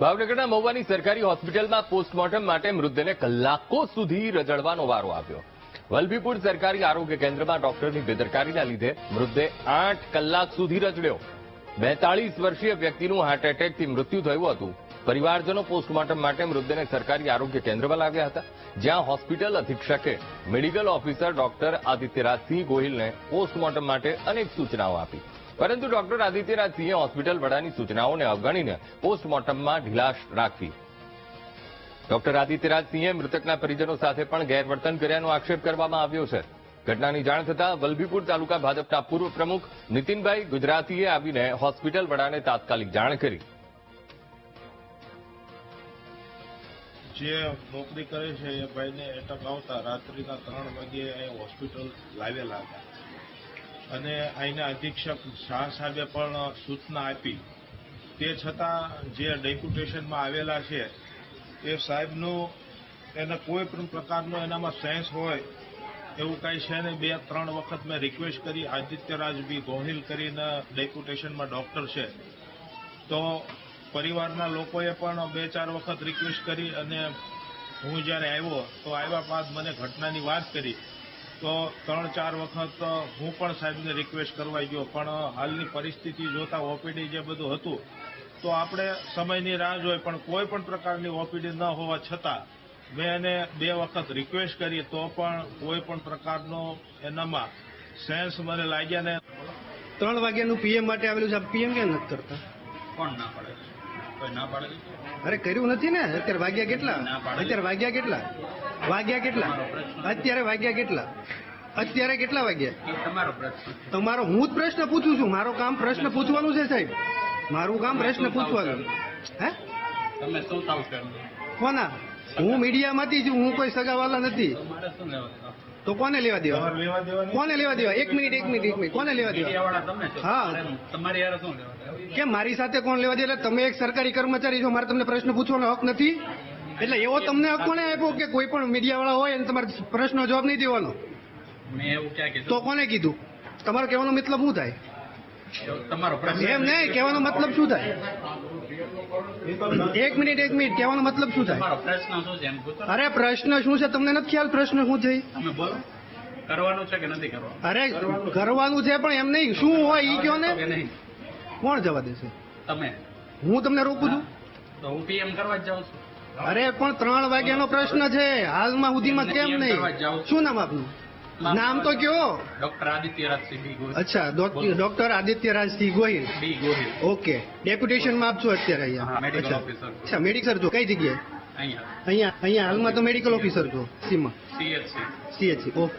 ભાવનગરના મહુવાની સરકારી હોસ્પિટલમાં પોસ્ટમોર્ટમ માટે મૃતદેહને કલાકો સુધી રજળવાનો વારો આવ્યો। વલભીપુર સરકારી આરોગ્ય કેન્દ્રમાં ડોક્ટરની બેદરકારીના લીધે મૃતદેહ 8 કલાક સુધી રજળ્યો। 42 વર્ષીય વ્યક્તિનું હાર્ટ એટેકથી મૃત્યુ થયું હતું। પરિવારજનો પોસ્ટમોર્ટમ માટે મૃતદેહને સરકારી આરોગ્ય કેન્દ્રમાં લાવ્યા હતા, જ્યાં હોસ્પિટલ અધિક્ષકે મેડિકલ ઓફિસર ડોક્ટર આદિત્યરાજસિંહ ગોહિલને પોસ્ટમોર્ટમ માટે અનેક સૂચનાઓ આપી, પરંતુ ડોક્ટર આદિત્યરાજસિંહે હોસ્પિટલ વડાની સૂચનાઓને અવગણીને પોસ્ટમોર્ટમમાં ઢીલાશ રાખી। ડોક્ટર આદિત્યરાજસિંહે મૃતકના પરિજનો સાથે પણ ગેરવર્તન કર્યાનો આક્ષેપ કરવામાં આવ્યો છે। ઘટનાની જાણ થતાં વલભીપુર તાલુકા ભાજપના પૂર્વ પ્રમુખ નીતિનભાઈ ગુજરાતીએ આવીને હોસ્પિટલ વડાને તાત્કાલિક જાણ કરી। જે નોકરી કરે છે એ ભાઈને એટક આવતા રાત્રિના 3 વાગ્યે અહીં હોસ્પિટલ લાવેલા હતા અને અહીંના અધિક્ષક શાહ સાહેબે પણ સૂચના આપી। તે છતાં જે ડેપ્યુટેશનમાં આવેલા છે એ સાહેબનું એને કોઈ પણ પ્રકારનો એનામાં સેન્સ હોય એવું કાંઈ છે ને 2-3 વખત મેં રિક્વેસ્ટ કરી। આદિત્યરાજ બી ગોહિલ કરીને ડેપ્યુટેશનમાં ડોક્ટર છે, તો પરિવારના લોકોએ પણ 2-4 વખત રિક્વેસ્ટ કરી અને હું જ્યારે આવ્યો તો આવ્યા બાદ મને ઘટનાની વાત કરી તો 3-4 વખત હું પણ સાહેબને રિક્વેસ્ટ કરવા ગયો, પણ હાલની પરિસ્થિતિ જોતા ઓપીડી જે બધું હતું તો આપણે સમયની રાહ જોઈ, પણ કોઈ પણ પ્રકારની ઓપીડી ન હોવા છતાં મેં એને 2 વખત રિક્વેસ્ટ કરી તો પણ કોઈ પણ પ્રકારનો એનામાં સેન્સ મને લાગ્યા ને। 3 વાગ્યાનું પીએમ માટે આવેલું છે, પીએમ કેમ નથી કરતા? કોણ ના પાડે? કોઈ ના પાડે? અરે કર્યું નથી ને। અત્યારે વાગ્યા કેટલા? અત્યારે વાગ્યા કેટલા? અત્યારે વાગ્યા કેટલા? અત્યારે કેટલા વાગ્યા? તમારો હું જ પ્રશ્ન પૂછું છું। મારો કામ પ્રશ્ન પૂછવાનું છે સાહેબ, મારું કામ પ્રશ્ન પૂછવાનું। હે તમે શું થાવ છો? કોના? હું મીડિયામાંથી છું, હું કોઈ સગાવાલા નથી। તો કોને લેવા દેવા? કોને લેવા દેવા? એક મિનિટ કોને લેવા દેવા? હા, તમારી યાર શું લેવા? કેમ મારી સાથે કોણ લેવા દે? એટલે તમે એક સરકારી કર્મચારી છો, મારે તમને પ્રશ્ન પૂછવાનો હક નથી? એટલે એવો તમને હક કોને આપ્યો કે કોઈ પણ મીડિયાવાળા હોય અને તમારે પ્રશ્નનો જવાબ નહીં દેવાનો? મેં એવું ક્યાં કીધું? તો કોને કીધું? તમારો કહેવાનો મતલબ શું થાય? તમારો પ્રશ્ન એમ નહીં, કહેવાનો મતલબ શું થાય? એક મિનિટ કહેવાનો મતલબ શું થાય? તમારો પ્રશ્ન શું છે એમ પૂછો। અરે પ્રશ્ન શું છે તમને નથી ખ્યાલ? પ્રશ્ન શું છે તમે બોલો, કરવાનું છે કે નથી કરવાનું? અરે કરવાનું છે પણ એમ નહીં, શું હોય ઈ કહો ને। કે નહીં? કોણ જવા દેશે? તમે? હું તમને રોકું છું? તો હું પીએમ કરવા જ જાઉં છું। અરે પણ 3 વાગ્યાનો પ્રશ્ન છે, હાલમાં સુધીમાં કેમ નહીં? શું નામ આપનું? નામ તો કયો? ડોક્ટર આદિત્યરાજસિંહ બી ગોહિલ। અચ્છા, ડોક્ટર આદિત્યરાજસિંહ ગોહિલ। બી ગોહિલ, ઓકે, ડેપ્યુટેશનમાં આપજો અત્યારે અહીંયા? મેડિકલ અચ્છા ઓફિસર અચ્છા, મેડિકલ છો કઈ જગ્યાએ? અહીંયા અહીંયા હાલમાં તો મેડિકલ ઓફિસર છો સીમાં? CHC। CHC, okay.